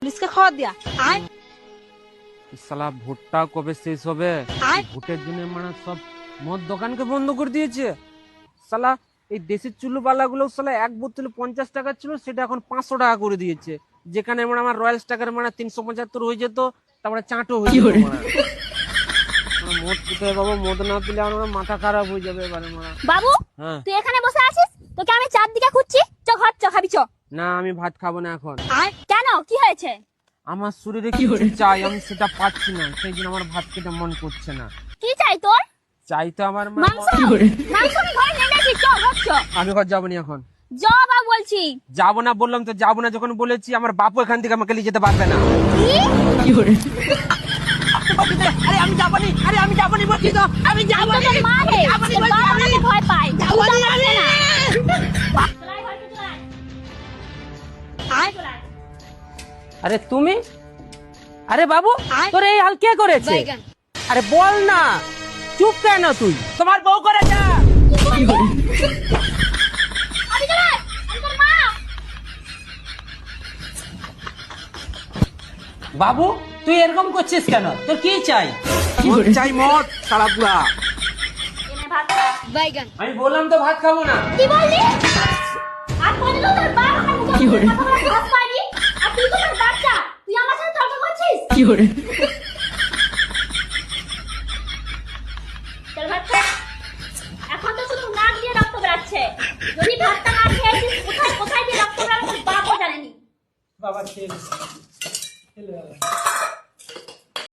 পুলিশকে খবর দিয়া আয়। সালা ভোটটা কবে শেষ হবে? ভোটের জন্য মানে সব মদ দোকানকে বন্ধ করে দিয়েছে। সালা এই দেশের চুল্লুপাল্লা গুলো সালা এক বোতলে 50 টাকা ছিল, সেটা এখন 500 টাকা করে দিয়েছে। যেখানে মানে আমার রয়্যাল স্টাকার মানে 375 হয়ে যেত, তারপরে চাঁটো হয়ে যেত। মদ পিতে বাবু, মদ না পিলে আমার মাথা খারাপ হয়ে যাবে এবারে মারা। বাবু হ্যাঁ তুই এখানে বসে আছিস, তোকে আমি চারদিকে খুঁজছি। চ ঘর চ, খাবি চ। না, আমি ভাত খাবো না এখন। কেন, কি হয়েছে? আমার শরীরে কিছু চাই, আমি সেটা পাচ্ছি না, সেই জন্য আমার ভাত খেতে মন করছে না। কি চাই তোর? চাই তো আমার মাংস। মাংস আমি ঘরে নেমেছি, চ ঘর চ। আমি ঘর যাবো না এখন। চ বাবু বলছি। যাবো না বললাম তো, যাবো না যখন বলেছি। আমার বাপু এখান থেকে আমাকে নিয়ে যেতে পারবে না। আরে আমি যাবো নি, আরে আমি যাবো নি বলছি তো, আমি যাবো নি। মা রে, তোর বাবা আমাকে ভয় পায়। যাবো নি আমি। আরে তুমি, আরে বাবু তোর এই হাল কে করেছে? আরে বল না, চুপ কেন তুই? তোমার বউ করেছে। আমি তোর মা। বাবু তুই এরকম করছিস কেন? তোর কি চাই? মদ চাই, মদ সারা পুরা। এনে ভাত খা। বাইগান। আমি বললাম তো ভাত খাবো না। কি বললি? আর বললো তোর বাবা আমার মুখে কি করে ভাত পাইনি? আর তুই তো তোর বাচ্চা, তুই আমার সাথে তর্ক করছিস? কি করে? চল ভাত খা। এখন তো শুধু নাক দিয়ে রক্ত বেরাচ্ছে। যদি ভাতটা না খেয়েছিস, কোথায় কোথায় দিয়ে রক্ত বেরাচ্ছে বাপও জানেনি। বাবা খেয়ে